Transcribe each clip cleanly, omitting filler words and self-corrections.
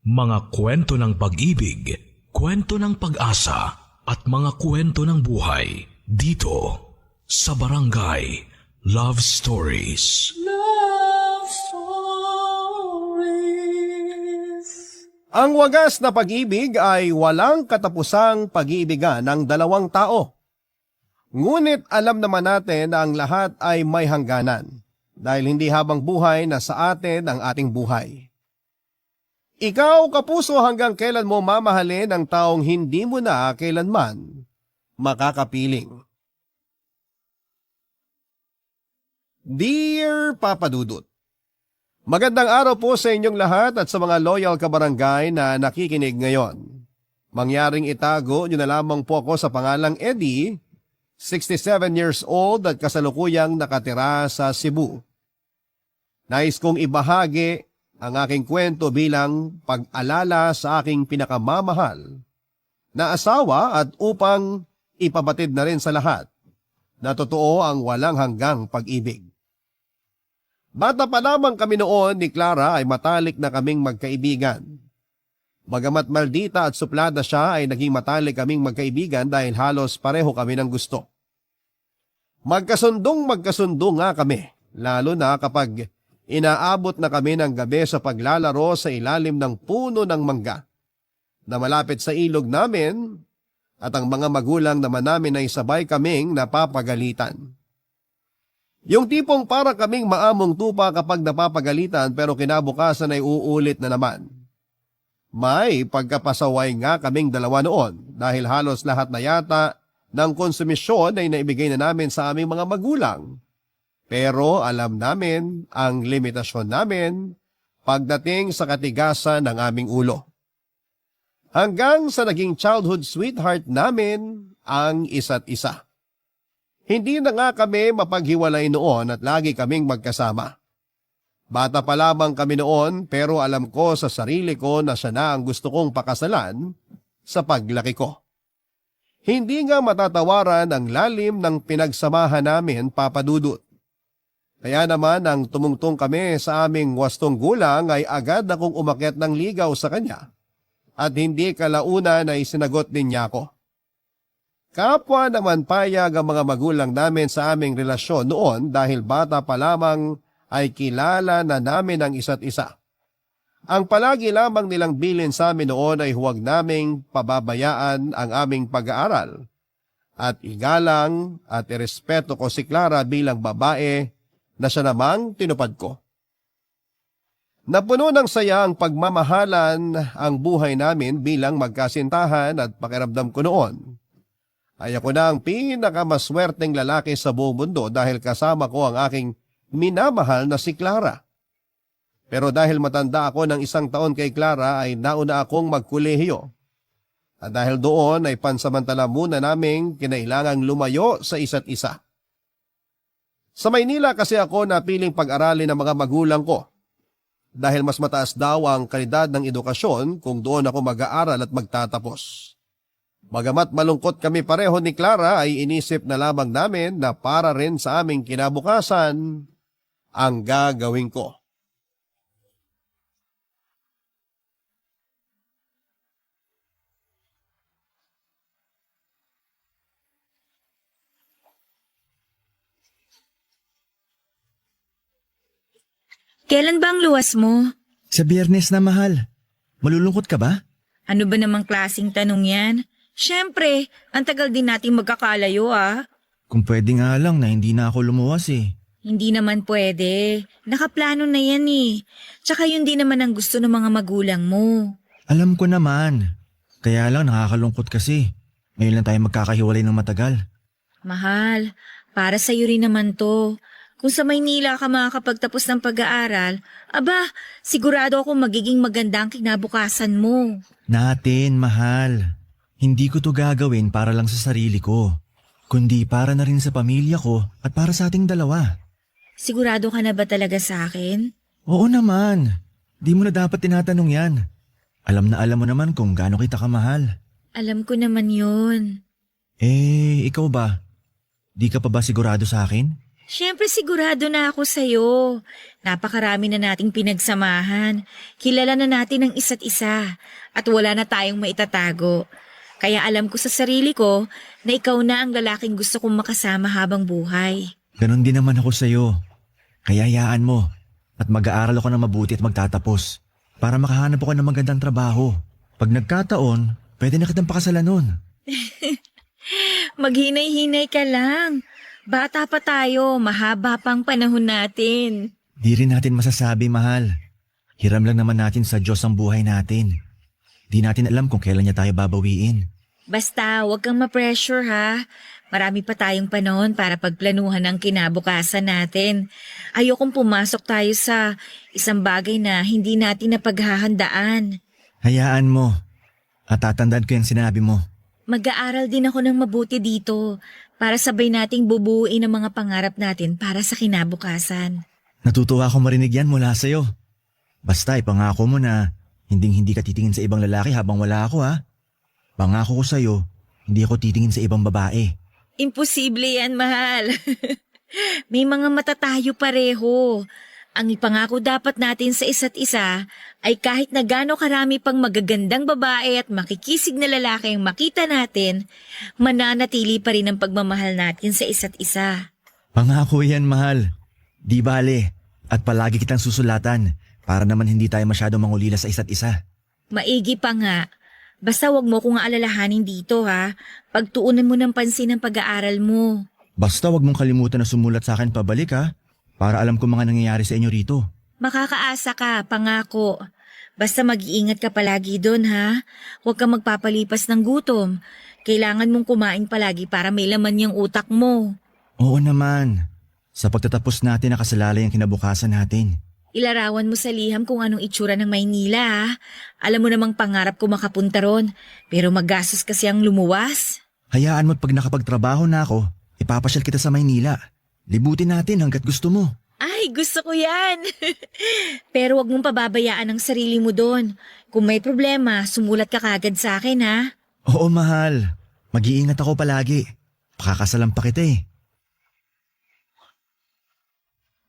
Mga kwento ng pag-ibig, kwento ng pag-asa, at mga kwento ng buhay dito sa Barangay Love Stories. Love Stories. Ang wagas na pag-ibig ay walang katapusang pag-iibigan ng dalawang tao. Ngunit alam naman natin na ang lahat ay may hangganan dahil hindi habang buhay na sa atin ang ating buhay. Ikaw, kapuso, hanggang kailan mo mamahalin ang taong hindi mo na kailanman makakapiling? Dear Papa Dudut, magandang araw po sa inyong lahat at sa mga loyal kabarangay na nakikinig ngayon. Mangyaring itago nyo na lamang po ako sa pangalang Eddie, 67 years old at kasalukuyang nakatira sa Cebu. Nais kong ibahagi ang aking kwento bilang pag-alala sa aking pinakamamahal na asawa at upang ipabatid na rin sa lahat na totoo ang walang hanggang pag-ibig. Bata pa lamang kami noon ni Clara ay matalik na kaming magkaibigan. Bagamat maldita at suplada siya ay naging matalik kaming magkaibigan dahil halos pareho kami ng gusto. Magkasundo nga kami, lalo na kapag inaabot na kami ng gabi sa paglalaro sa ilalim ng puno ng mangga na malapit sa ilog namin at ang mga magulang naman namin ay sabay kaming napapagalitan. Yung tipong para kaming maamong tupa kapag napapagalitan pero kinabukasan ay uulit na naman. May pagkapasaway nga kaming dalawa noon dahil halos lahat na yata ng konsumisyon ay naibigay na namin sa aming mga magulang. Pero alam namin ang limitasyon namin pagdating sa katigasan ng aming ulo. Hanggang sa naging childhood sweetheart namin ang isa't isa. Hindi na nga kami mapaghiwalay noon at lagi kaming magkasama. Bata pa lamang kami noon pero alam ko sa sarili ko na siya na ang gusto kong pakasalan sa paglaki ko. Hindi nga matatawaran ang lalim ng pinagsamahan namin, Papa Dudut. Kaya naman nang tumungtong kami sa aming wastong gulang ay agad akong umakyat ng ligaw sa kanya at hindi kalaunan ay sinagot din niya ako. Kapwa naman payag ang mga magulang namin sa aming relasyon noon dahil bata pa lamang ay kilala na namin ang isa't isa. Ang palagi lamang nilang bilin sa amin noon ay huwag naming pababayaan ang aming pag-aaral at igalang at irespeto ko si Clara bilang babae na siya namang tinupad ko. Napuno ng saya ang pagmamahalan ang buhay namin bilang magkasintahan at pakiramdam ko noon. Ay ako na ang pinakamaswerteng lalaki sa buong mundo dahil kasama ko ang aking minamahal na si Clara. Pero dahil matanda ako ng 1 taon kay Clara ay nauna akong magkolehiyo. At dahil doon ay pansamantala muna naming kinailangang lumayo sa isa't isa. Sa Maynila kasi ako napiling pag-aralin ng mga magulang ko dahil mas mataas daw ang kalidad ng edukasyon kung doon ako mag-aaral at magtatapos. Bagamat malungkot kami pareho ni Clara ay inisip na lamang namin na para rin sa aming kinabukasan ang gagawin ko. Kailan ba ang luwas mo? Sa Biyernes na, mahal. Malulungkot ka ba? Ano ba namang klaseng tanong yan? Siyempre, ang tagal din natin magkakalayo Kung pwede nga lang na hindi na ako lumuwas eh. Hindi naman pwede. Nakaplano na yan eh. Tsaka yun din naman ang gusto ng mga magulang mo. Alam ko naman. Kaya lang nakakalungkot kasi. Ngayon lang tayo magkakahiwalay ng matagal. Mahal, para sa'yo rin naman to. Kung sa Maynila ka makakapagtapos ng pag-aaral, aba, sigurado akong magiging maganda ang kinabukasan mo. Natin, mahal. Hindi ko to gagawin para lang sa sarili ko, kundi para na rin sa pamilya ko at para sa ating dalawa. Sigurado ka na ba talaga sa akin? Oo naman. Di mo na dapat tinatanong yan. Alam na alam mo naman kung gaano kita kamahal. Alam ko naman yun. Ikaw ba? Di ka pa ba sigurado sa akin? Siyempre sigurado na ako sa'yo. Napakarami na nating pinagsamahan. Kilala na natin ang isa't isa. At wala na tayong maitatago. Kaya alam ko sa sarili ko na ikaw na ang lalaking gusto kong makasama habang buhay. Ganon din naman ako sa'yo. Kaya hayaan mo. At mag-aaral ako ng mabuti at magtatapos. Para makahanap ako ng magandang trabaho. Pag nagkataon, pwede na kitang pakasalan nun. Maghinay-hinay ka lang. Bata pa tayo, mahaba pang panahon natin. Di rin natin masasabi, mahal. Hiram lang naman natin sa Diyos ang buhay natin. Di natin alam kung kailan niya tayo babawiin. Basta, huwag kang ma-pressure ha. Marami pa tayong panahon para pagplanuhan ang kinabukasan natin. Ayokong pumasok tayo sa isang bagay na hindi natin napaghahandaan. Hayaan mo. At tatandaan ko yung sinabi mo. Mag-aaral din ako ng mabuti dito para sabay nating bubuuin ang mga pangarap natin para sa kinabukasan. Natutuwa akong marinig yan mula sa'yo. Basta ipangako mo na hindi ka titingin sa ibang lalaki habang wala ako ha. Pangako ko sa'yo, hindi ako titingin sa ibang babae. Imposible yan, mahal. May mga mata tayo pareho. Ang ipangako dapat natin sa isa't isa ay kahit na gaano karami pang magagandang babae at makikisig na lalaki ang makita natin, mananatili pa rin ang pagmamahal natin sa isa't isa. Pangako yan, mahal. Di bale. At palagi kitang susulatan para naman hindi tayo masyado mangulila sa isa't isa. Maigi pa nga. Basta wag mo kong aalalahanin dito ha. Pagtuunan mo ng pansin ang pag-aaral mo. Basta wag mong kalimutan na sumulat sa akin pabalik ha. Para alam ko mga nangyayari sa inyo rito. Makakaasa ka, pangako. Basta mag-iingat ka palagi doon ha. Huwag kang magpapalipas ng gutom. Kailangan mong kumain palagi para may laman yung utak mo. Oo naman. Sa pagtatapos natin nakasalalay ang kinabukasan natin. Ilarawan mo sa liham kung anong itsura ng Maynila ha. Alam mo namang pangarap ko makapunta ron. Pero magastos kasi ang lumuwas. Hayaan mo't pag nakapagtrabaho na ako, ipapasyal kita sa Maynila. Libutin natin hanggat gusto mo. Ay, gusto ko yan. Pero wag mong pababayaan ang sarili mo doon. Kung may problema, sumulat ka kagad sa akin ha. Oo, mahal. Mag-iingat ako palagi. Pakakasalan pa kita eh.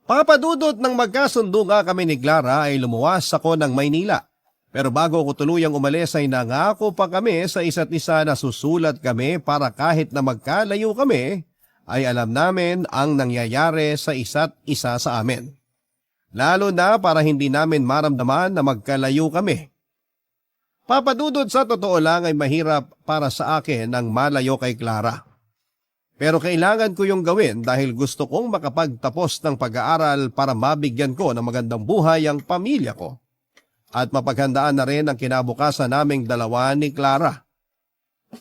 Papadudot ng magkasundo nga kami ni Clara ay lumuwas ako ng Maynila. Pero bago ako tuluyang umalis ay nangako pa kami sa isa't isa na susulat kami para kahit na magkalayo kami, ay alam namin ang nangyayari sa isa't isa sa amin. Lalo na para hindi namin maramdaman na magkalayo kami. Papadudod sa totoo lang ay mahirap para sa akin ang malayo kay Clara. Pero kailangan ko yung gawin dahil gusto kong makapagtapos ng pag-aaral para mabigyan ko ng magandang buhay ang pamilya ko. At mapaghandaan na rin ang kinabukasan naming dalawa ni Clara.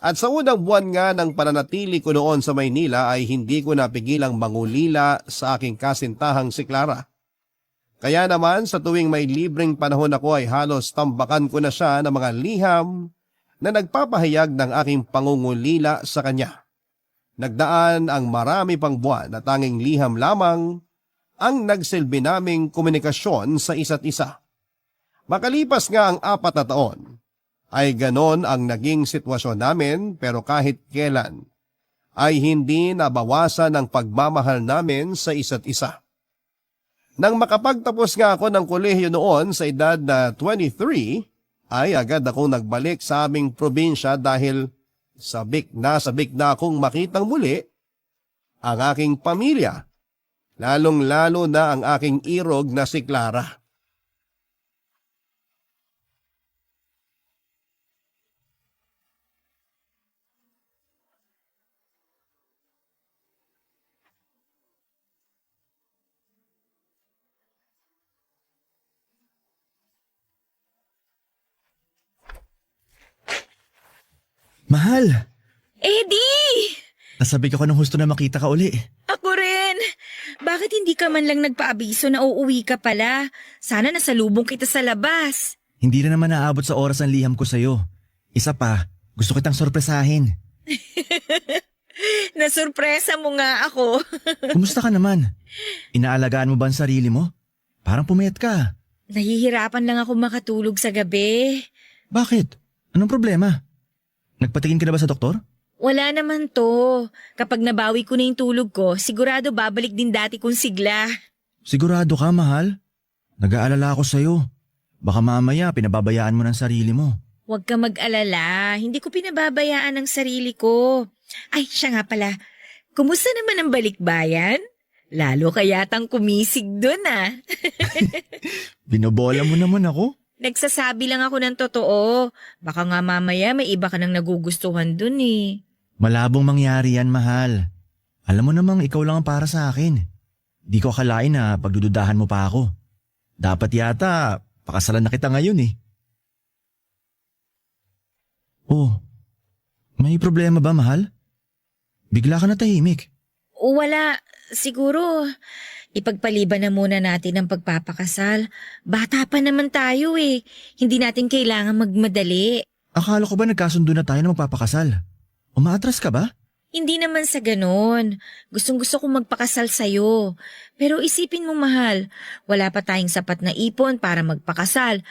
At sa unang buwan nga ng pananatili ko noon sa Maynila ay hindi ko napigilang mangulila sa aking kasintahang si Clara. Kaya naman sa tuwing may libreng panahon ako ay halos tambakan ko na siya ng mga liham na nagpapahayag ng aking pangungulila sa kanya. Nagdaan ang marami pang buwan na tanging liham lamang ang nagsilbi naming komunikasyon sa isa't isa. Makalipas nga ang 4 na taon, ay ganon ang naging sitwasyon namin pero kahit kailan ay hindi nabawasan ang pagmamahal namin sa isa't isa. Nang makapagtapos nga ako ng kolehiyo noon sa edad na 23, ay agad akong nagbalik sa aming probinsya dahil sabik na akong makitang muli ang aking pamilya, lalong-lalo na ang aking irog na si Clara. Mahal! Eddie! Nasabik ako ng husto na makita ka uli. Ako rin! Bakit hindi ka man lang nagpaabiso na uuwi ka pala? Sana nasalubong kita sa labas. Hindi na naman naabot sa oras ang liham ko sa'yo. Isa pa, gusto kitang sorpresahin. Nasurpresa mo nga ako. Kumusta ka naman? Inaalagaan mo ba ang sarili mo? Parang pumayat ka. Nahihirapan lang ako makatulog sa gabi. Bakit? Anong problema? Nagpatingin ka na ba sa doktor? Wala naman to. Kapag nabawi ko na yung tulog ko, sigurado babalik din dati kong sigla. Sigurado ka, mahal? Nag-aalala ako sa'yo. Baka mamaya pinababayaan mo ng sarili mo. Huwag ka mag-alala. Hindi ko pinababayaan ang sarili ko. Ay, siya nga pala. Kumusta naman ang balikbayan? Lalo ka yatang kumisig dun ah. Binobola mo naman ako? Nagsasabi lang ako ng totoo. Baka nga mamaya may iba ka nang nagugustuhan dun eh. Malabong mangyari yan, mahal. Alam mo namang ikaw lang ang para sa akin. Di ko akalain na pagdududahan mo pa ako. Dapat yata, pakasalan na kita ngayon eh. Oh, may problema ba, mahal? Bigla ka na tahimik. Wala. Siguro, ipagpaliban na muna natin ang pagpapakasal. Bata pa naman tayo eh. Hindi natin kailangan magmadali. Akala ko ba nagkasundo na tayo na magpapakasal? Umaatras ka ba? Hindi naman sa ganon. Gustong-gusto kong magpakasal sa'yo. Pero isipin mo mahal, wala pa tayong sapat na ipon para magpakasal.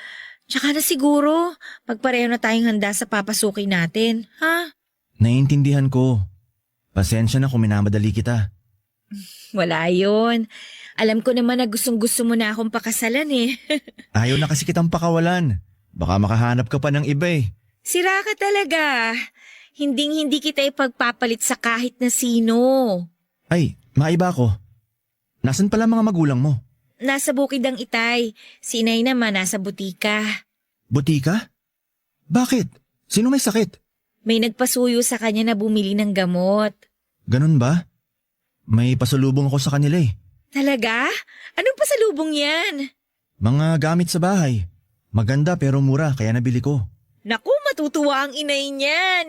Tsaka na siguro, pagpareho na tayong handa sa papasukin natin, ha? Naiintindihan ko. Pasensya na kung minamadali kita. Wala yun. Alam ko naman na gustong-gusto mo na akong pakasalan eh. Ayaw na kasi kitang pakawalan. Baka makahanap ka pa ng iba eh. Sira ka talaga. Hinding-hindi kita ipagpapalit sa kahit na sino. Ay, maiba ko. Nasaan pala mga magulang mo? Nasa bukid ang Itay. Si Inay naman nasa butika. Butika? Bakit? Sino may sakit? May nagpasuyo sa kanya na bumili ng gamot. Ganun ba? May pasalubong ako sa kanila eh. Talaga? Anong pasalubong yan? Mga gamit sa bahay. Maganda pero mura kaya nabili ko. Naku, matutuwa ang inay niyan.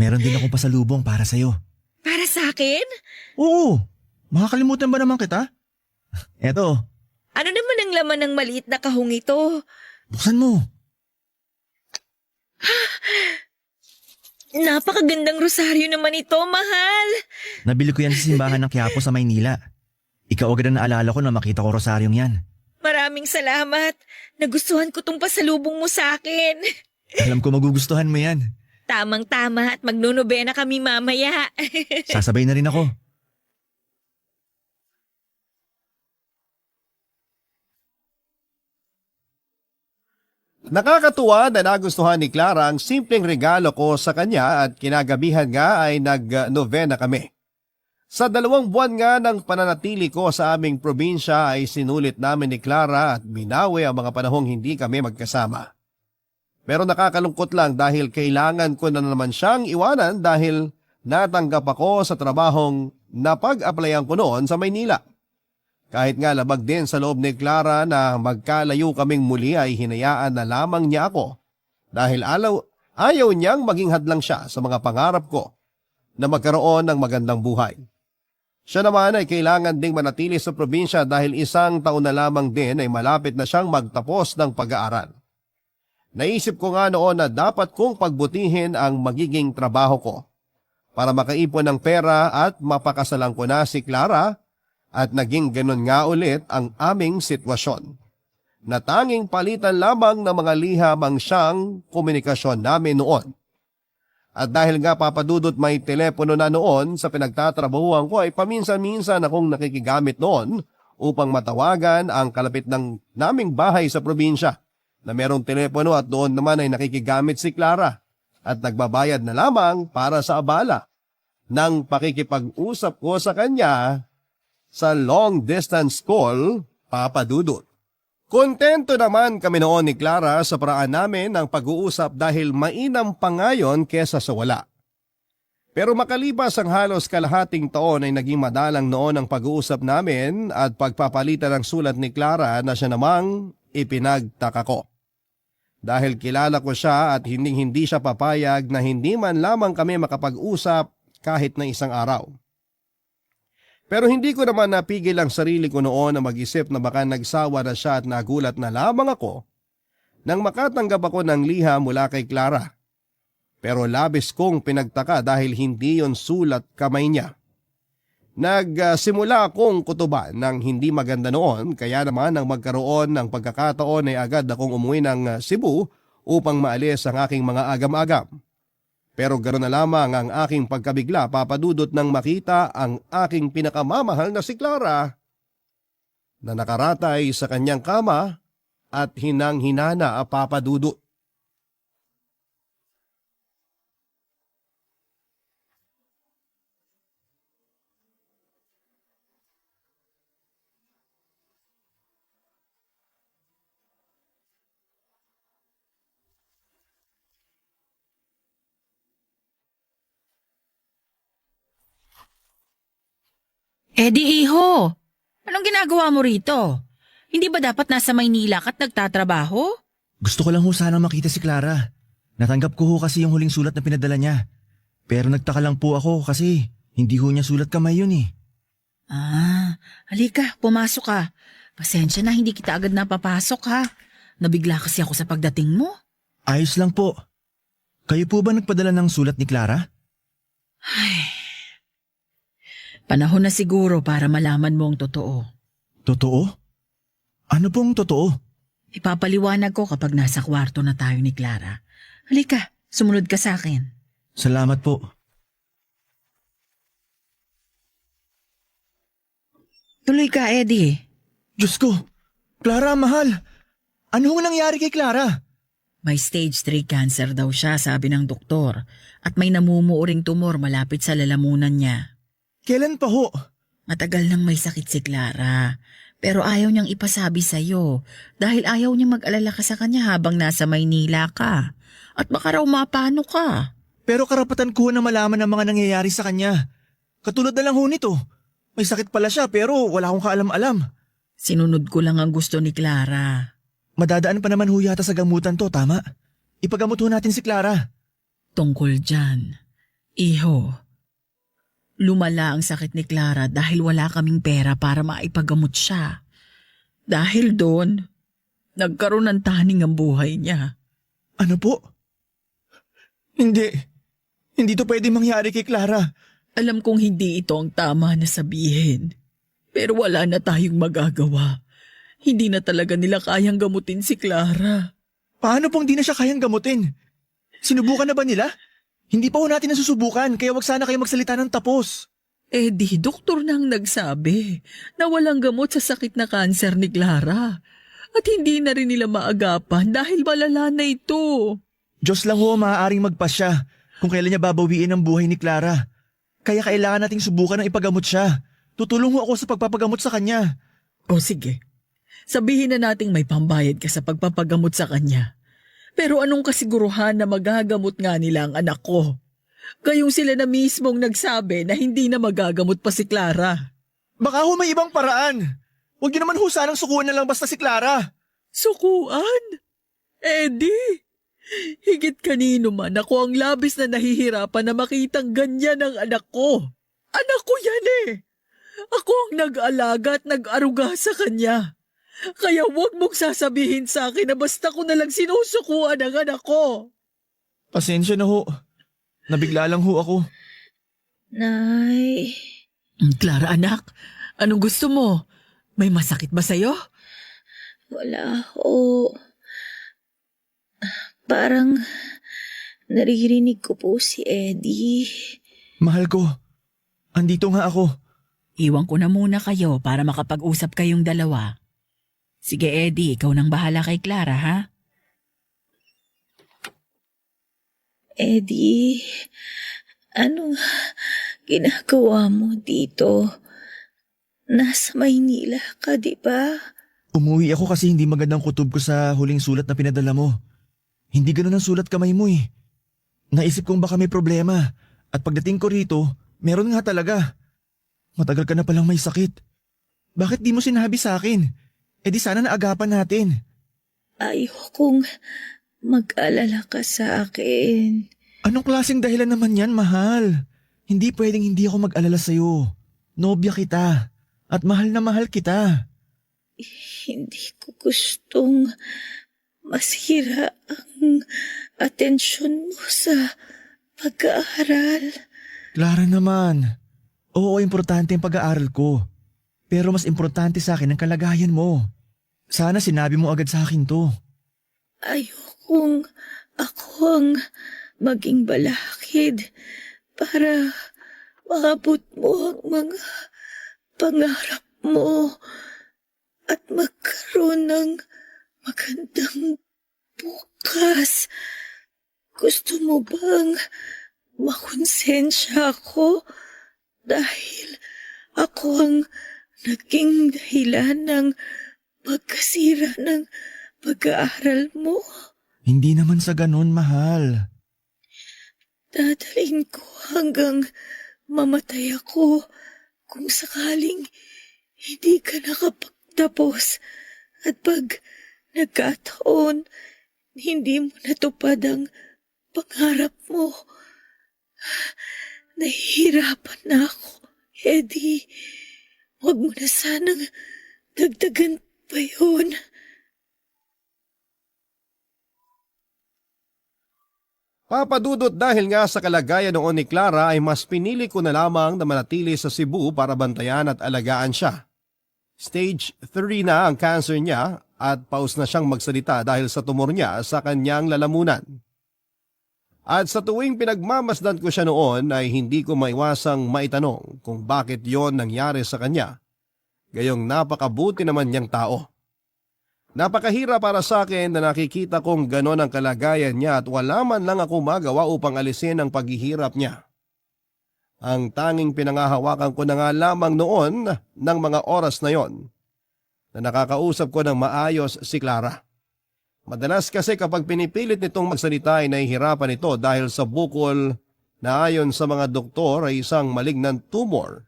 Meron din akong pasalubong para sa'yo. Para sa akin? Oo! Makakalimutan ba naman kita? Eto, Ano naman ang laman ng maliit na kahong ito? buksan mo. Napakagandang rosaryo naman ito, mahal. Nabili ko yan sa simbahan ng Quiapo sa Maynila. Ikaw agad ang naalala ko na makita ko rosaryong yan. Maraming salamat. Nagustuhan ko tong pasalubong mo sa akin. Alam ko magugustuhan mo yan. Tamang-tama at magnonobena kami mamaya. Sasabay na rin ako. Nakakatuwa na nagustuhan ni Clara ang simpleng regalo ko sa kanya at kinagabihan nga ay nag-novena kami. Sa 2 buwan nga ng pananatili ko sa aming probinsya ay sinulit namin ni Clara at binawi ang mga panahong hindi kami magkasama. Pero nakakalungkot lang dahil kailangan ko na naman siyang iwanan dahil natanggap ako sa trabahong napag-applyan ko noon sa Maynila. Kahit nga labag din sa loob ni Clara na magkalayo kaming muli ay hinayaan na lamang niya ako dahil ayaw niyang maging hadlang siya sa mga pangarap ko na magkaroon ng magandang buhay. Siya naman ay kailangan ding manatili sa probinsya dahil 1 taon na lamang din ay malapit na siyang magtapos ng pag-aaral. Naisip ko nga noon na dapat kong pagbutihin ang magiging trabaho ko para makaipon ng pera at mapakasalan ko na si Clara. At naging ganun nga ulit ang aming sitwasyon. Na tanging palitan lamang ng mga liham ang siyang komunikasyon namin noon. At dahil nga papadudot may telepono na noon sa pinagtatrabahuan ko ay paminsan-minsan akong nakikigamit noon upang matawagan ang kalapit ng naming bahay sa probinsya na merong telepono at doon naman ay nakikigamit si Clara at nagbabayad na lamang para sa abala ng pakikipag-usap ko sa kanya sa long distance call, Papa Dudut. Kontento naman kami noon ni Clara sa paraan namin ng pag-uusap dahil mainam pa ngayon kesa sa wala. Pero makalipas ang halos kalahating taon ay naging madalang noon ang pag-uusap namin at pagpapalitan ng sulat ni Clara na siya namang ipinagtaka ko. Dahil kilala ko siya at hindi siya papayag na hindi man lamang kami makapag-usap kahit na 1 araw. Pero hindi ko naman napigil ang sarili ko noon na mag-isip na baka nagsawa na siya at nagulat na lamang ako nang makatanggap ako ng liham mula kay Clara. Pero labis kong pinagtaka dahil hindi yon sulat kamay niya. Nagsimula akong kutuban ng hindi maganda noon kaya naman nang magkaroon ng pagkakataon ay agad akong umuwi ng Cebu upang maalis ang aking mga agam-agam. Pero gano'n na lamang ang aking pagkabigla, Papa Dudut, nang makita ang aking pinakamamahal na si Clara na nakaratay sa kanyang kama at hinang-hinana, Papa Dudut. Eddie, iho! Anong ginagawa mo rito? Hindi ba dapat nasa Maynila ka't nagtatrabaho? Gusto ko lang ho sanang makita si Clara. Natanggap ko ho kasi yung huling sulat na pinadala niya. Pero nagtaka lang po ako kasi hindi ho niya sulat kamay yun eh. Halika, pumasok ka. Pasensya na, hindi kita agad napapasok ha. Nabigla kasi ako sa pagdating mo. Ayos lang po. Kayo po ba nagpadala ng sulat ni Clara? Panahon na siguro para malaman mo ang totoo. Totoo? Ano pong totoo? Ipapaliwanag ko kapag nasa kwarto na tayo ni Clara. Halika, sumunod ka sa akin. Salamat po. Tuloy ka, Eddie. Diyos ko! Clara, mahal! Ano ang nangyari kay Clara? May stage 3 cancer daw siya, sabi ng doktor. At may namumuuring tumor malapit sa lalamunan niya. Kailan pa ho? Matagal nang may sakit si Clara. Pero ayaw niyang ipasabi sa'yo dahil ayaw niya mag-alala ka sa kanya habang nasa Maynila ka. At baka raw mapano ka. Pero karapatan ko na malaman ang mga nangyayari sa kanya. Katulad na lang ho nito. May sakit pala siya pero wala akong kaalam-alam. Sinunod ko lang ang gusto ni Clara. Madadaan pa naman ho yata sa gamutan to, tama? Ipagamot ho natin si Clara. Tungkol dyan, iho, lumala ang sakit ni Clara dahil wala kaming pera para maipagamot siya. Dahil doon, nagkaroon ng taning ang buhay niya. Ano po? Hindi to pwede mangyari kay Clara. Alam kong hindi ito ang tama na sabihin. Pero wala na tayong magagawa. Hindi na talaga nila kayang gamutin si Clara. Paano pong di na siya kayang gamutin? Sinubukan na ba nila? Hindi pa ho natin nasusubukan kaya wag sana kayo magsalita ng tapos. Di doktor na ang nagsabi na walang gamot sa sakit na kanser ni Clara. At hindi na rin nila maagapan dahil malala na ito. Diyos lang ho maaaring magpasya kung kailan niya babawiin ang buhay ni Clara. Kaya kailangan nating subukan ng ipagamot siya. Tutulong ho ako sa pagpapagamot sa kanya. O sige, sabihin na nating may pambayad ka sa pagpapagamot sa kanya. Pero anong kasiguruhan na magagamot nga nila ang anak ko? Gayong sila na mismong nagsabi na hindi na magagamot pa si Clara. Baka ho may ibang paraan. Huwag niyo naman ho sanang sukuan na lang basta si Clara. Sukuan? Eddie, higit kanino man ako ang labis na nahihirapan na makitang ganyan ang anak ko. Anak ko yan eh. Ako ang nag-alaga at nag-aruga sa kanya. Kaya huwag mong sasabihin sa akin na basta ko na lang sinusukuan ang anak ko. Pasensya na ho. Nabigla lang ho ako. Nay. Clara anak, anong gusto mo? May masakit ba sa'yo? Wala ho. Parang naririnig ko po si Eddie. Mahal ko, andito nga ako. Iwan ko na muna kayo para makapag-usap kayong dalawa. Sige Eddie, ikaw nang bahala kay Clara ha? Eddie, anong ginagawa mo dito? Nasa Maynila ka, di ba? Umuwi ako kasi hindi magandang kutob ko sa huling sulat na pinadala mo. Hindi ganun ang sulat kamay mo eh. Naisip kong baka may problema at pagdating ko rito, meron nga talaga. Matagal ka na palang may sakit. Bakit di mo sinabi sa akin? Di sana naagapan natin. Ayokong mag-alala ka sa akin. Anong klaseng dahilan naman yan, mahal? Hindi pwedeng hindi ako mag-alala sa'yo. Nobya kita at mahal na mahal kita. Hindi ko gustong masira ang atensyon mo sa pag-aaral. Clara naman. Oo, importante ang pag-aaral ko. Pero mas importante sa akin ang kalagayan mo. Sana sinabi mo agad sa akin to. Ayokong ako ang maging balaki kapatid para maabot mo ang mga pangarap mo at magkaroon ng magandang bukas. Gusto mo bang makonsensya ako dahil ako ang naging dahilan ng pagkasira ng pag-aaral mo? Hindi naman sa ganun, mahal. Dadalhin ko hanggang mamatay ako kung sakaling hindi ka nakapagtapos at pag nagkataon hindi mo natupad ang pangarap mo. Nahihirapan na ako, Eddie. Huwag mo na sanang dagdagan pa yun. Papadudot dahil nga sa kalagayan noon ni Clara ay mas pinili ko na lamang na manatili sa Cebu para bantayan at alagaan siya. Stage 3 na ang cancer niya at paus na siyang magsalita dahil sa tumor niya sa kanyang lalamunan. At sa tuwing pinagmamasdan ko siya noon ay hindi ko maiwasang maitanong kung bakit yon nangyari sa kanya. Gayong napakabuti naman niyang tao. Napakahirap para sa akin na nakikita kong ganon ang kalagayan niya at wala man lang ako magawa upang alisin ang paghihirap niya. Ang tanging pinangahawakan ko na nga lamang noon ng mga oras na yon na nakakausap ko ng maayos si Clara. Madalas kasi kapag pinipilit nitong magsalita ay nahihirapan ito dahil sa bukol na ayon sa mga doktor ay isang malignant tumor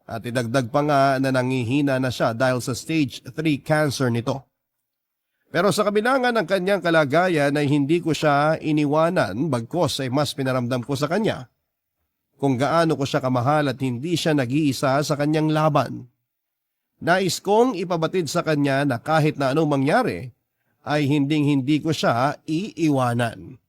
at idagdag pa nga na nangihina na siya dahil sa stage 3 cancer nito. Pero sa kabilangan ng kanyang kalagayan ay hindi ko siya iniwanan bagkos ay mas pinaramdam ko sa kanya kung gaano ko siya kamahal at hindi siya nag-iisa sa kanyang laban. Nais kong ipabatid sa kanya na kahit na anong mangyari ay hinding-hindi ko siya iiwanan.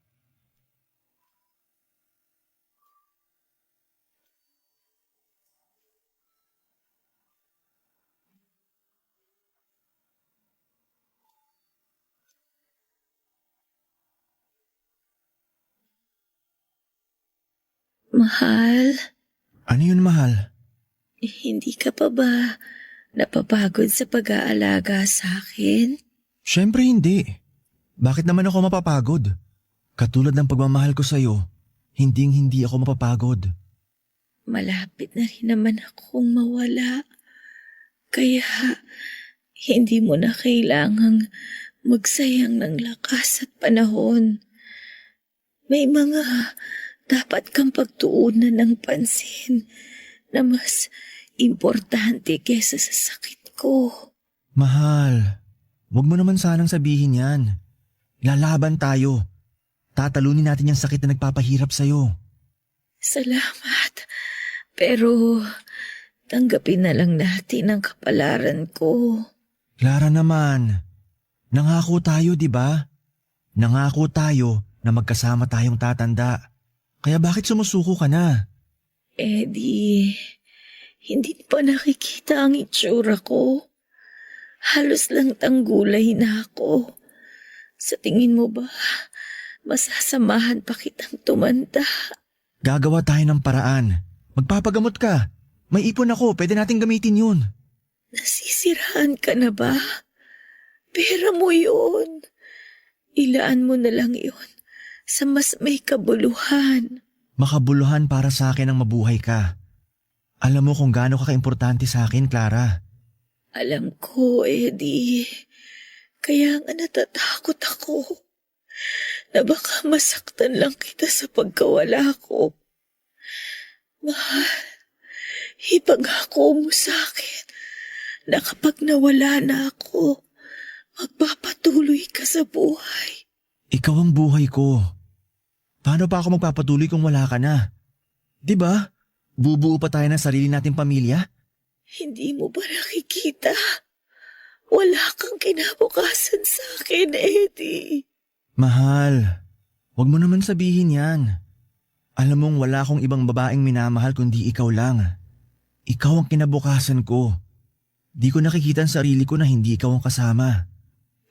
Mahal, Ano yun, mahal? hindi ka pa ba napapagod sa pag-aalaga sa akin? Siyempre hindi. Bakit naman ako mapapagod? Katulad ng pagmamahal ko sa'yo, hinding-hindi ako mapapagod. Malapit na rin naman akong mawala. Kaya hindi mo na kailangang magsayang ng lakas at panahon. May mga dapat kang pagtuunan ng pansin na mas importante kesa sa sakit ko. Mahal, wag mo naman sanang sabihin yan. Lalaban tayo. Tatalunin natin yung sakit na nagpapahirap sa'yo. Salamat. Pero tanggapin na lang natin ang kapalaran ko. Clara naman, nangako tayo, di ba? Nangako tayo na magkasama tayong tatanda. Kaya bakit sumusuko ka na? Eddie, hindi pa nakikita ang itsura ko. Halos lang tanggulay na ako. Sa tingin mo ba, masasamahan pa kitang tumanda? Gagawa tayo ng paraan. Magpapagamot ka. May ipon ako, pwede nating gamitin yun. Nasisiraan ka na ba? Pera mo yun. Ilaan mo na lang yun sa mas may kabuluhan. Makabuluhan para sa akin ang mabuhay ka. Alam mo kung gaano ka kaimportante sa akin, Clara. Alam ko, Eddie. Kaya nga natatakot ako na baka masaktan lang kita sa pagkawala ko. Mahal, ipangako mo sa akin na kapag nawala na ako, magpapatuloy ka sa buhay. Ikaw ang buhay ko. Paano pa ako magpapatuloy kung wala ka na? Diba? Bubuo pa tayo ng sarili nating pamilya? Hindi mo ba nakikita? Wala kang kinabukasan sa akin, Eddie. Mahal, wag mo naman sabihin yan. Alam mong wala akong ibang babaeng minamahal kundi ikaw lang. Ikaw ang kinabukasan ko. Di ko nakikita ang sarili ko na hindi ikaw ang kasama.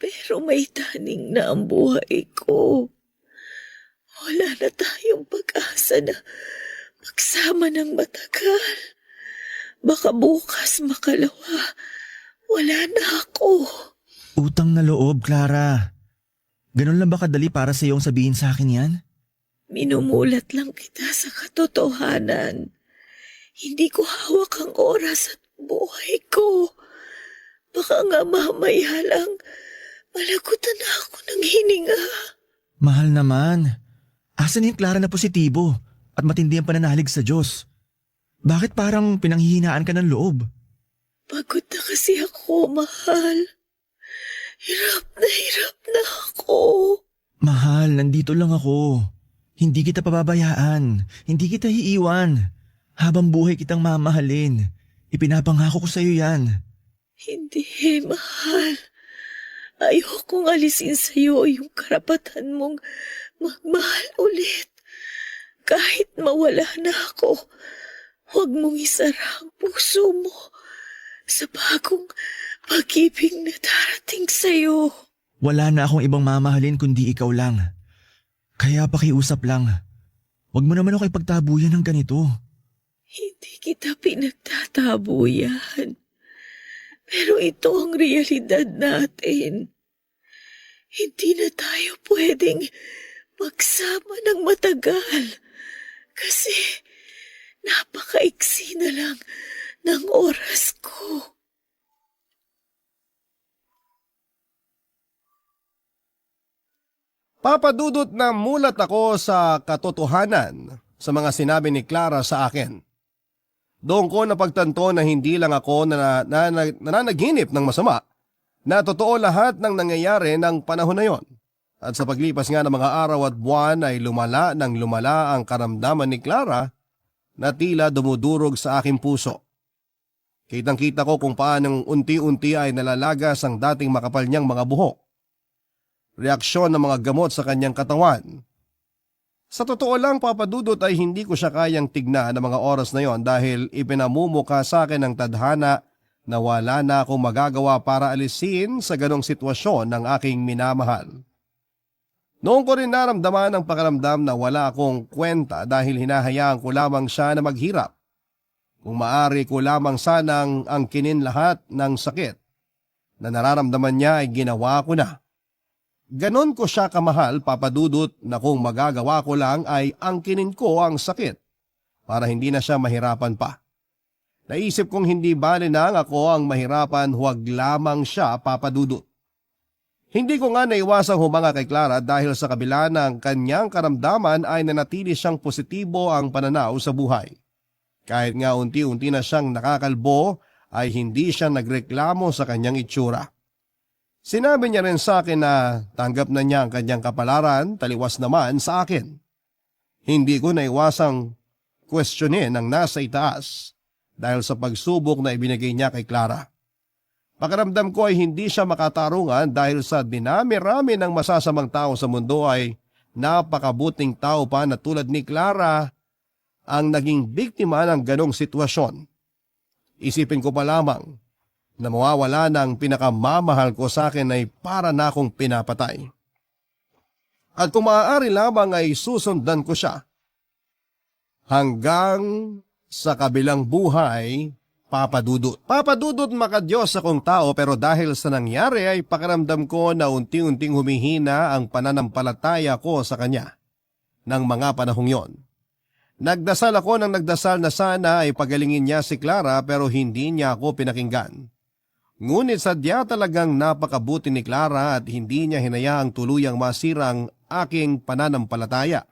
Pero may taning na ang buhay ko. Wala na tayong pag-asa na magsama ng matagal. Baka bukas makalawa, wala na ako. Utang na loob, Clara. Ganun lang ba kadali para sa iyong sabihin sa akin yan? Minumulat lang kita sa katotohanan. Hindi ko hawak ang oras at buhay ko. Baka nga mamaya lang, malagutan na ako ng hininga. Mahal naman. Asan yung Clara na positibo at matindi ang pananalig sa Diyos? Bakit parang pinanghihinaan ka ng loob? Pagod na kasi ako, mahal. Hirap na ako. Mahal, nandito lang ako. Hindi kita pababayaan. Hindi kita iiwan. Habang buhay kitang mamahalin. Ipinapangako ko sa iyo yan. Hindi, mahal. Ayokong alisin sa iyo yung karapatan mong magmahal ulit. Kahit mawala na ako, huwag mong isara ang puso mo sa bagong pag-ibig na darating sa iyo. Wala na akong ibang mamahalin kundi ikaw lang. Kaya pakiusap lang. Huwag mo naman ako ipagtabuyan ng ganito. Hindi kita pinagtatabuyan. Pero ito ang realidad natin. Hindi na tayo pwedeng magsama ng matagal. Kasi napakaiksi na lang ng oras ko. Papadudot na mulat ako sa katotohanan sa mga sinabi ni Clara sa akin. Doon ko napagtanto na hindi lang ako nananaginip ng masama, na totoo lahat ng nangyayari ng panahon na yon. At sa paglipas nga ng mga araw at buwan ay lumala ang karamdaman ni Clara na tila dumudurog sa aking puso. Kitang-kita ko kung paanong unti-unti ay nalalagas ang dating makapal niyang mga buhok. Reaksyon ng mga gamot sa kanyang katawan. Sa totoo lang, Papadudot, ay hindi ko siya kayang tignan ng mga oras na yon dahil ipinamumukha sa akin ng tadhana na wala na akong magagawa para alisin sa ganong sitwasyon ng aking minamahal. Noon ko rin naramdaman ang pakiramdam na wala akong kwenta dahil hinahayaan ko lamang siya na maghirap. Kung maaari ko lamang sanang angkinin lahat ng sakit na nararamdaman niya ay ginawa ko na. Ganon ko siya kamahal, Papadudot, na kung magagawa ko lang ay angkinin ko ang sakit para hindi na siya mahirapan pa. Naisip kong hindi bali na ako ang mahirapan, huwag lamang siya, Papadudot. Hindi ko nga naiwasang humanga kay Clara dahil sa kabila ng kanyang karamdaman ay nanatili siyang positibo ang pananaw sa buhay. Kahit nga unti-unti na siyang nakakalbo ay hindi siya nagreklamo sa kanyang itsura. Sinabi niya rin sa akin na tanggap na niya ang kanyang kapalaran, taliwas naman sa akin. Hindi ko naiwasang questionin ang nasa itaas dahil sa pagsubok na ibinigay niya kay Clara. Pakiramdam ko ay hindi siya makatarungan dahil sa dinami-rami ng masasamang tao sa mundo ay napakabuting tao pa na tulad ni Clara ang naging biktima ng ganong sitwasyon. Isipin ko pa lamang na mawawala ng pinakamamahal ko sa akin ay para na akong pinapatay. At kung maaari lamang ay susundan ko siya hanggang sa kabilang buhay, Papadudot. Papadudot, makadiyos akong tao, pero dahil sa nangyari ay pakiramdam ko na unti-unting humihina ang pananampalataya ko sa kanya ng mga panahong yon. Nagdasal ako ng nagdasal na sana ay pagalingin niya si Clara pero hindi niya ako pinakinggan. Ngunit sadya talagang napakabuti ni Clara at hindi niya hinayaang tuluyang masira ang aking pananampalataya.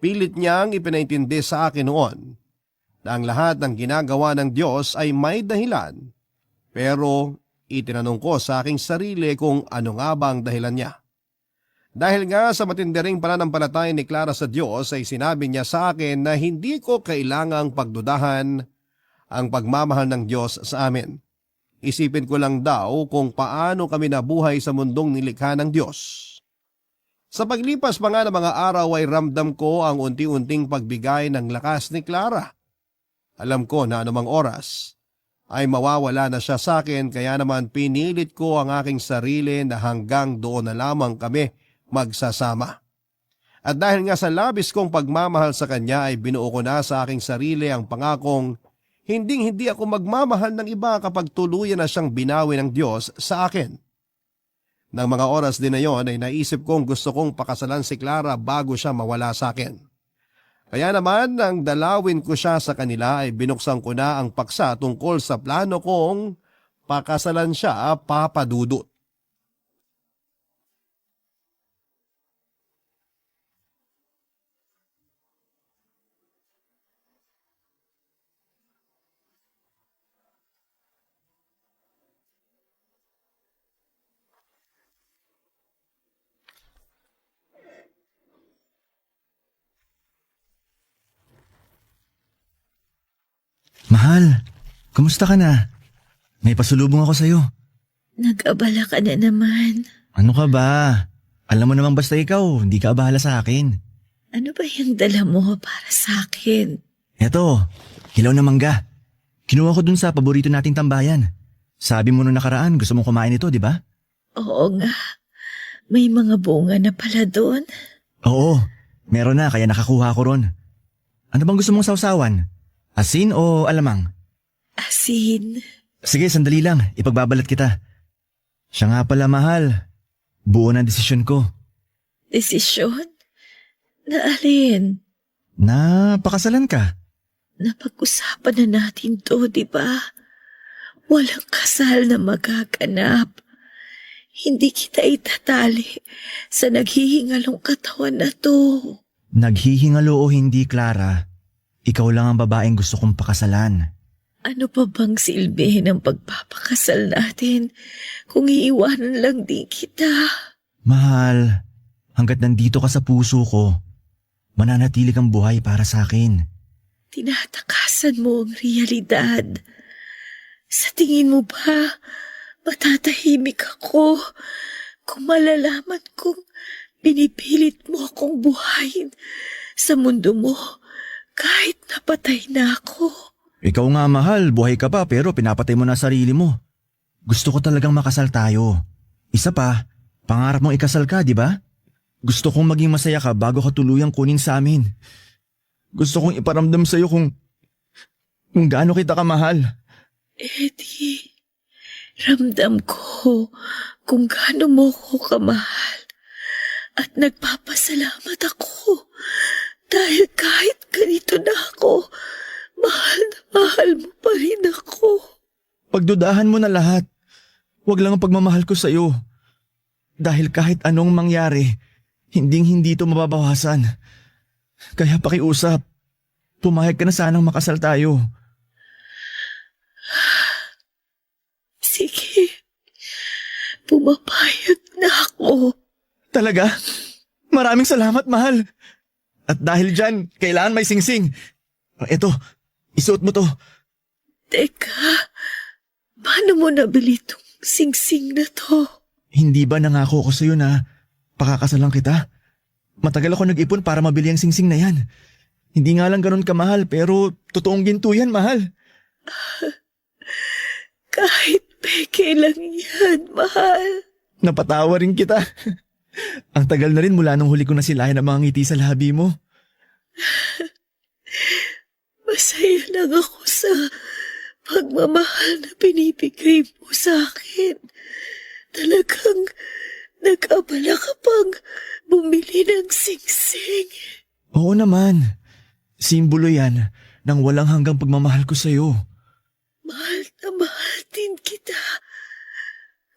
Pilit niyang ipinaintindi sa akin noon na ang lahat ng ginagawa ng Diyos ay may dahilan. Pero itinanong ko sa aking sarili kung ano nga ba ang dahilan niya. Dahil nga sa matindiring pananampalataya ni Clara sa Diyos ay sinabi niya sa akin na hindi ko kailangang pagdudahan ang pagmamahal ng Diyos sa amin. Isipin ko lang daw kung paano kami nabuhay sa mundong nilikha ng Diyos. Sa paglipas pa nga ng mga araw ay ramdam ko ang unti-unting pagbigay ng lakas ni Clara. Alam ko na anumang oras ay mawawala na siya sa akin kaya naman pinilit ko ang aking sarili na hanggang doon na lamang kami magsasama. At dahil nga sa labis kong pagmamahal sa kanya ay binuo ko na sa aking sarili ang pangakong hindi ako magmamahal ng iba kapag tuluyan na siyang binawi ng Diyos sa akin. Nang mga oras din na yon ay naisip kong gusto kong pakasalan si Clara bago siya mawala sa akin. Kaya naman nang dalawin ko siya sa kanila ay binuksan ko na ang paksa tungkol sa plano kong pakasalan siya, Papa Dudut. Mahal, kumusta ka na? May pasulubong ako sa'yo. Nag-abala ka na naman. Ano ka ba? Alam mo namang basta ikaw, hindi ka abala sa akin. Ano ba yung dala mo para sa akin? Eto, hilaw na mangga. Kinuha ko dun sa paborito nating tambayan. Sabi mo nung nakaraan, gusto mong kumain ito, di ba? Oo nga. May mga bunga na pala doon. Oo, meron na kaya nakakuha ko ron. Ano bang gusto mong sausawan? Asin o alamang? Asin. Sige, sandali lang. Ipagbabalat kita. Siya nga pala, mahal. Buo na desisyon ko. Desisyon? Na alin? Na pakasalan ka. Napag-usapan na natin to, di ba? Walang kasal na magaganap. Hindi kita itatali sa naghihingalong katawan na to. Naghihingalo o hindi, Clara. Ikaw lang ang babaeng gusto kong pakasalan. Ano pa bang silbi ng pagpapakasal natin kung iiwanan lang din kita? Mahal, hanggat nandito ka sa puso ko, mananatili kang buhay para sa akin. Tinatakasan mo ang realidad. Sa tingin mo ba, matatahimik ako kung malalaman kong pinipilit mo akong buhayin sa mundo mo kahit napatay na ako? Ikaw nga, mahal, buhay ka pa pero pinapatay mo na sarili mo. Gusto ko talagang makasal tayo. Isa pa, pangarap mong ikasal ka, di ba? Gusto kong maging masaya ka bago ka tuluyang kunin sa amin. Gusto kong iparamdam sa'yo kung gaano kita kamahal. Eddie, ramdam ko kung gaano mo ko kamahal at nagpapasalamat ako dahil kahit ganito na ako, mahal na mahal mo pa rin ako. Pagdudahan mo na lahat. Huwag lang ang pagmamahal ko sa'yo. Dahil kahit anong mangyari, hindi ito mababawasan. Kaya pakiusap, pumayag ka na sanang makasal tayo. Sige, pumapayag na ako. Talaga? Maraming salamat, mahal. At dahil dyan, kailangan may singsing. Eto, isuot mo to. Teka, paano mo nabili itong singsing na to? Hindi ba nangako ko sa'yo na pakakasalan kita? Matagal ako nag-ipon para mabili ang singsing na yan. Hindi nga lang ganun kamahal pero totoong ginto yan, mahal. Kahit peke lang yan, mahal. Napatawa rin kita. Ang tagal na rin mula nung huli ko nasilayan ang mga ngiti sa labi mo. Masaya lang ako sa pagmamahal na binibigay mo sa akin. Talagang nag-abala ka pang bumili ng singsing. Oo naman. Simbolo yan ng walang hanggang pagmamahal ko sa'yo. Mahal na mahal din kita.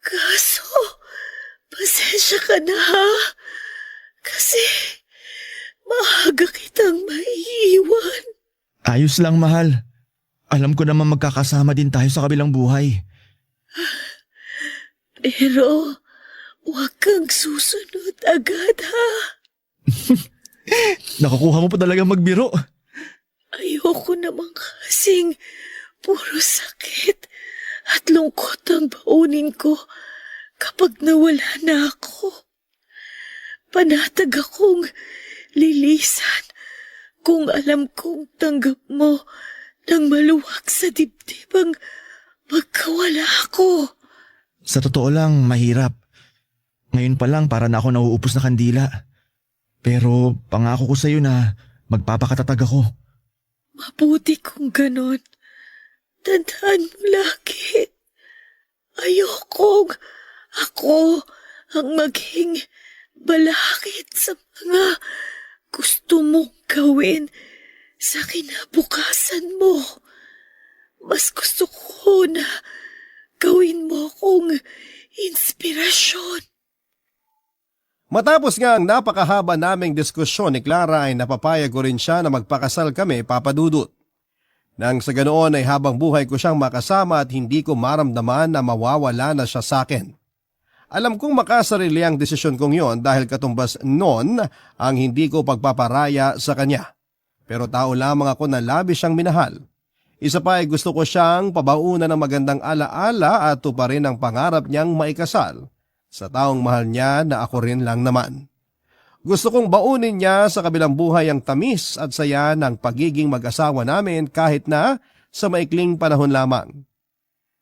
Kaso, pasensya ka na ha. Kasi maaga kitang maiiwan. Ayos lang, mahal. Alam ko naman magkakasama din tayo sa kabilang buhay. Pero, huwag kang susunod agad ha. Nakukuha mo pa talaga magbiro. Ayoko naman kasing puro sakit at lungkot ang baunin ko kapag nawala na ako. Panatag akong lilisan kung alam kong tanggap mo nang maluwag sa dibdib ang pagkawala ko. Sa totoo lang, mahirap. Ngayon pa lang para na ako nauupos na kandila. Pero pangako ko sa'yo na magpapakatatag ako. Mabuti kung ganon. Tandaan mo lagi. Ayokong ako ang maging balakid sa mga gusto mong gawin sa kinabukasan mo. Mas gusto ko na gawin mo akong inspirasyon. Matapos nga ang napakahaba naming diskusyon ni Clara ay napapayag ko rin siya na magpakasal kami, Papa Dudut. Nang sa ganoon ay habang buhay ko siyang makasama at hindi ko maramdaman na mawawala na siya sa akin. Alam kong makasarili ang desisyon kong yon dahil katumbas noon ang hindi ko pagpaparaya sa kanya. Pero tao lamang ako na labis siyang minahal. Isa pa ay gusto ko siyang pabaunan ng magandang alaala at tuparin ang pangarap niyang maikasal sa taong mahal niya na ako rin lang naman. Gusto kong baunin niya sa kabilang buhay ang tamis at saya ng pagiging mag-asawa namin kahit na sa maikling panahon lamang.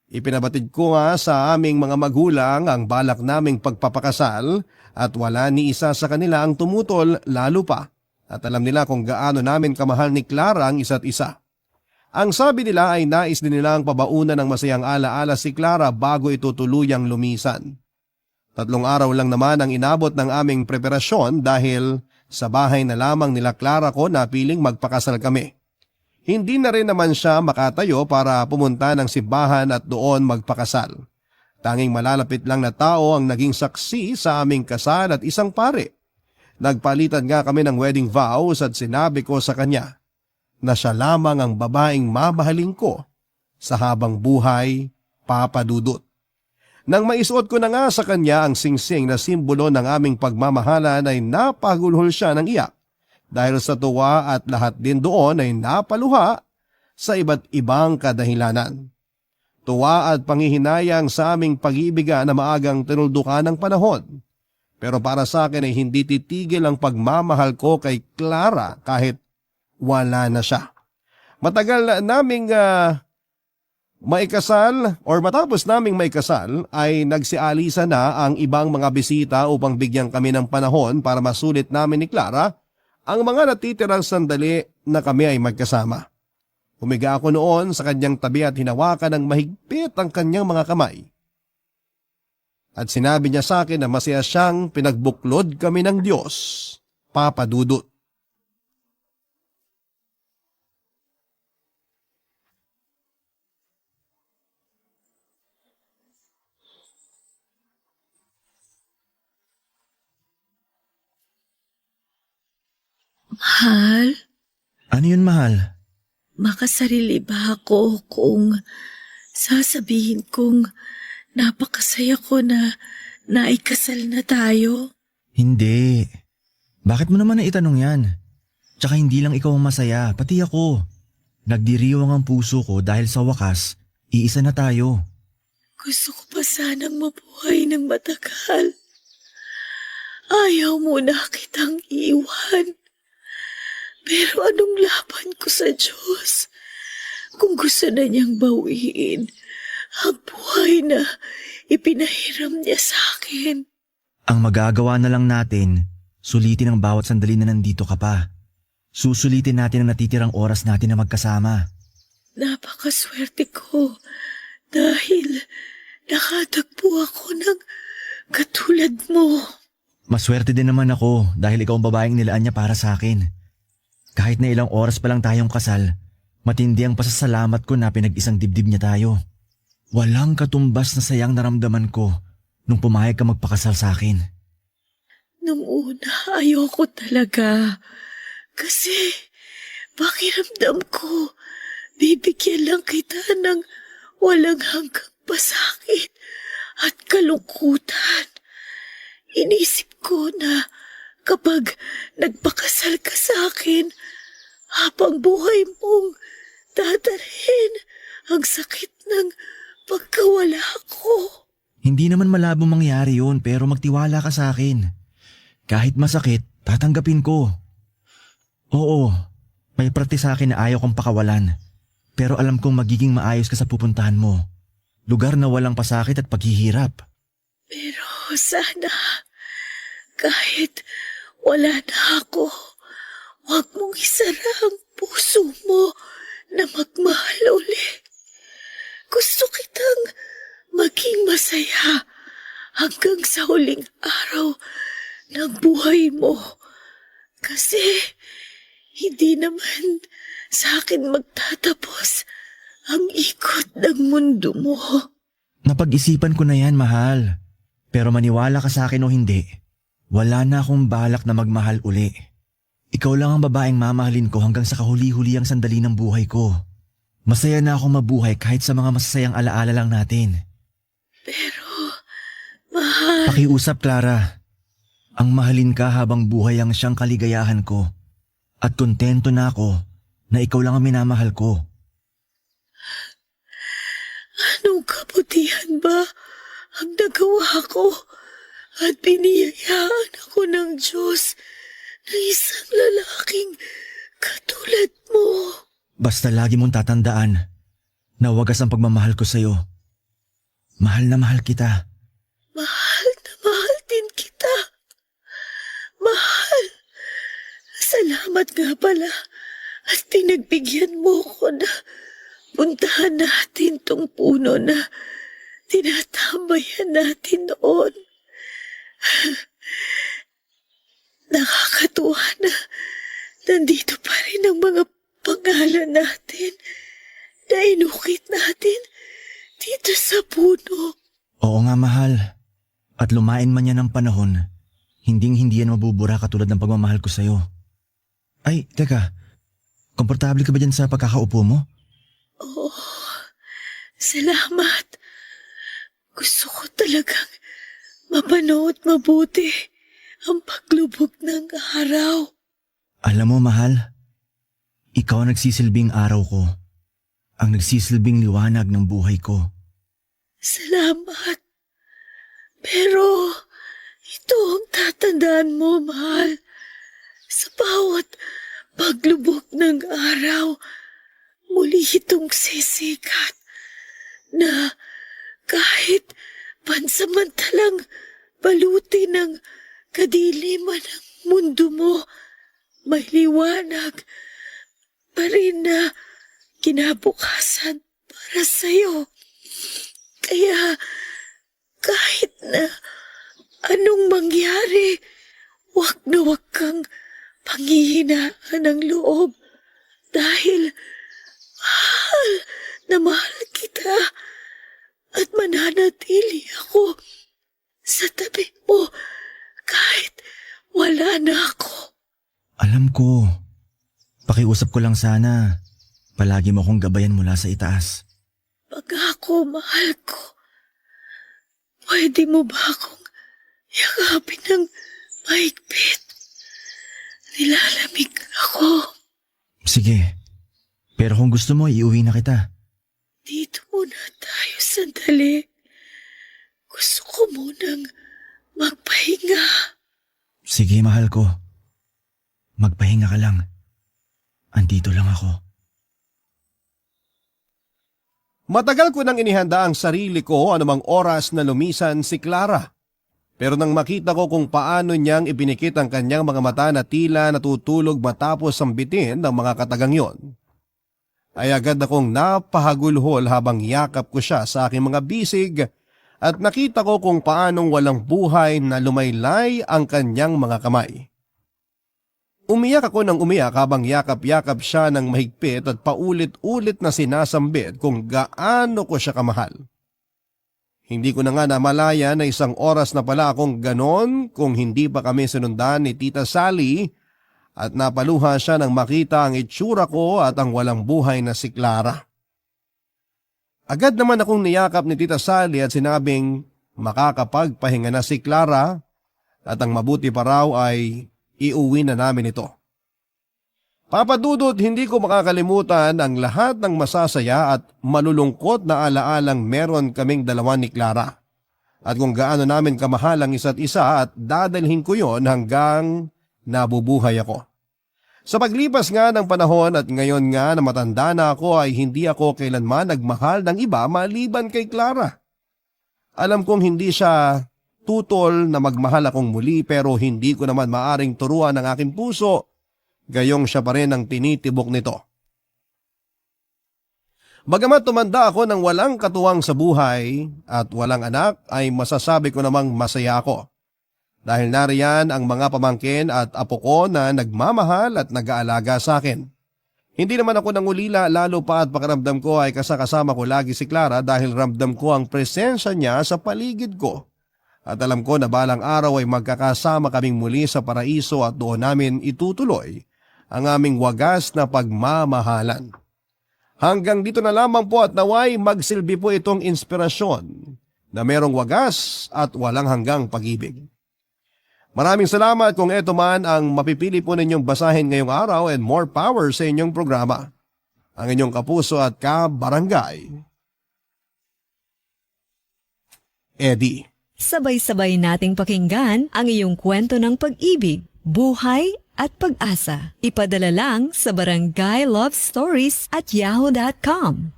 Ipinabatid ko nga sa aming mga magulang ang balak naming pagpapakasal at wala ni isa sa kanila ang tumutol lalo pa at alam nila kung gaano namin kamahal ni Clara ang isa't isa. Ang sabi nila ay nais din nilang pabaunan ng masayang alaala si Clara bago ito tuluyang lumisan. 3 araw lang naman ang inabot ng aming preparasyon dahil sa bahay na lamang nila Clara ko na piling magpakasal kami. Hindi na rin naman siya makatayo para pumunta ng simbahan at doon magpakasal. Tanging malalapit lang na tao ang naging saksi sa aming kasal at isang pare. Nagpalitan nga kami ng wedding vows at sinabi ko sa kanya na siya lamang ang babaeng mamahalin ko sa habang buhay, Papa Dudut. Nang maisuot ko na nga sa kanya ang singsing na simbolo ng aming pagmamahalan ay napagulhol siya ng iyak dahil sa tuwa at lahat din doon ay napaluha sa iba't ibang kadahilanan. Tuwa at panghihinayang sa aming pag-iibigan na maagang tinuldukan ng panahon. Pero para sa akin ay hindi titigil ang pagmamahal ko kay Clara kahit wala na siya. Matagal naming maikasal or matapos naming maikasal ay nagsialisa na ang ibang mga bisita upang bigyan kami ng panahon para masulit namin ni Clara ang mga natitirang sandali na kami ay magkasama. Humiga ako noon sa kanyang tabi at hinawakan ng mahigpit ang kanyang mga kamay. At sinabi niya sa akin na masaya siyang pinagbuklod kami ng Diyos, Papa Dudut. Mahal, Ano yun, mahal? makasarili ba ako kung sasabihin kong napakasaya ko na naikasal na tayo? Hindi. Bakit mo naman naitanong yan? Tsaka hindi lang ikaw ang masaya, pati ako. Nagdiriwang ang puso ko dahil sa wakas, iisa na tayo. Gusto ko pa sanang mabuhay ng matagal. Ayaw mo na kitang iwan. Pero anong laban ko sa Diyos kung gusto na niyang bawiin ang buhay na ipinahiram niya sa akin? Ang magagawa na lang natin, sulitin ang bawat sandali na nandito ka pa. Susulitin natin ang natitirang oras natin na magkasama. Napakaswerte ko dahil nakatagpo ako ng katulad mo. Maswerte din naman ako dahil ikaw ang babaeng nilaan niya para sa akin. Kahit na ilang oras pa lang tayong kasal, matindi ang pasasalamat ko na pinag-isang dibdib niya tayo. Walang katumbas na sayang naramdaman ko nung pumayag ka magpakasal sa akin. Nung una, ayoko talaga. Kasi, pakiramdam ko, bibigyan lang kita ng walang hanggang pasakit at kalungkutan. Inisip ko na kapag nagpakasal ka sa akin, habang buhay mong dadalhin ang sakit ng pagkawala ko. Hindi naman malabong mangyari yun pero magtiwala ka sa akin. Kahit masakit, tatanggapin ko. Oo, may parte sa akin na ayaw kong pakawalan. Pero alam kong magiging maayos ka sa pupuntahan mo. Lugar na walang pasakit at paghihirap. Pero sana, kahit wala na ako. Huwag mong isara ang puso mo na magmahal uli. Gusto kitang maging masaya hanggang sa huling araw ng buhay mo. Kasi hindi naman sa akin magtatapos ang ikot ng mundo mo. Napag-isipan ko na yan, mahal. Pero maniwala ka sa akin o hindi, wala na akong balak na magmahal uli. Ikaw lang ang babaeng mamahalin ko hanggang sa kahuli-huli ang sandali ng buhay ko. Masaya na akong mabuhay kahit sa mga masasayang alaala lang natin. Pero, mahal, Pakiusap, Clara. Ang mahalin ka habang buhay ang siyang kaligayahan ko. At kontento na ako na ikaw lang ang minamahal ko. anong kabutihan ba ang nagawa ko at biniyayaan ako ng Diyos na isang lalaking katulad mo? Basta lagi mong tatandaan na wagas ang pagmamahal ko sa'yo. Mahal na mahal kita. Mahal na mahal din kita. Mahal. Salamat nga pala at pinagbigyan mo ko na puntahan natin tong puno na tinatambayan natin noon. Nakakatuwa na nandito pa rin ang mga pangalan natin na inukit natin dito sa puno. Oo nga, mahal. At lumain man yan ng panahon, hinding-hindi yan mabubura katulad ng pagmamahal ko sa'yo. Ay, teka. Komportable ka ba dyan sa pagkakaupo mo? Oo, salamat. Gusto ko talagang mapanood mabuti ang paglubog ng araw. Alam mo, mahal, ikaw ang nagsisilbing araw ko. Ang nagsisilbing liwanag ng buhay ko. Salamat. Pero ito ang tatandaan mo, mahal. Sa bawat paglubog ng araw, muli itong sisikat na kahit pansamantalang baluti ng kadiliman ng mundo mo, may liwanag pa rin na kinabukasan para sa'yo. Kaya kahit na anong mangyari, wag na wag kang panghihinaan ng loob dahil mahal na mahal kita at mananatili ako sa tabi mo kahit wala na ako. Alam ko. Pakiusap ko lang sana. Palagi mo akong gabayan mula sa itaas. Pag ako mahal ko, pwede mo ba akong yakapin ng mahigpit? Nilalamig ako. Sige. Pero kung gusto mo, iuwi na kita. Dito muna tayo sandali. Gusto ko munang magpahinga. Sige, mahal ko. Magpahinga ka lang. Andito lang ako. Matagal ko nang inihanda ang sarili ko anumang oras na lumisan si Clara. Pero nang makita ko kung paano niyang ipinikit ang kanyang mga mata na tila natutulog matapos sambitin ng mga katagang yon, ay agad akong napahagulhol habang yakap ko siya sa aking mga bisig at nakita ko kung paanong walang buhay na lumaylay ang kanyang mga kamay. Umiyak ako ng umiyak habang yakap-yakap siya ng mahigpit at paulit-ulit na sinasambit kung gaano ko siya kamahal. Hindi ko na nga namalaya na isang oras na pala akong ganon kung hindi pa kami sinundan ni Tita Sally at napaluha siya nang makita ang itsura ko at ang walang buhay na si Clara. Agad naman akong niyakap ni Tita Sally at sinabing makakapagpahinga na si Clara at ang mabuti pa raw ay iuwi na namin ito. Papadudot, hindi ko makakalimutan ang lahat ng masasaya at malulungkot na alaalang meron kaming dalawa ni Clara at kung gaano namin kamahal ang isa't isa at dadalhin ko yon hanggang nabubuhay ako. Sa paglipas nga ng panahon at ngayon nga na matanda na ako ay hindi ako kailanman nagmahal ng iba maliban kay Clara. Alam kong hindi siya tutol na magmahal akong muli pero hindi ko naman maaring turuan ng aking puso, gayong siya pa rin ang tinitibok nito. Bagamat tumanda ako ng walang katuwang sa buhay at walang anak ay masasabi ko namang masaya ako. Dahil nariyan ang mga pamangkin at apo ko na nagmamahal at nag-aalaga sa akin. Hindi naman ako nangulila lalo pa at pakiramdam ko ay kasakasama ko lagi si Clara dahil ramdam ko ang presensya niya sa paligid ko. At alam ko na balang araw ay magkakasama kaming muli sa paraiso at doon namin itutuloy ang aming wagas na pagmamahalan. Hanggang dito na lamang po at naway magsilbi po itong inspirasyon na merong wagas at walang hanggang pag-ibig. Maraming salamat kung ito man ang mapipili po ninyong basahin ngayong araw and more power sa inyong programa. Ang inyong kapuso at kabarangay, Eddie. Sabay-sabay nating pakinggan ang iyong kwento ng pag-ibig, buhay at pag-asa. Ipadala lang sa barangaylovestories@yahoo.com.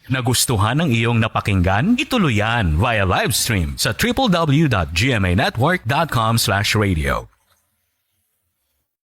Nagustuhan ng iyong napakinggan? Ituloy yan via live stream sa www.gmanetwork.com/radio.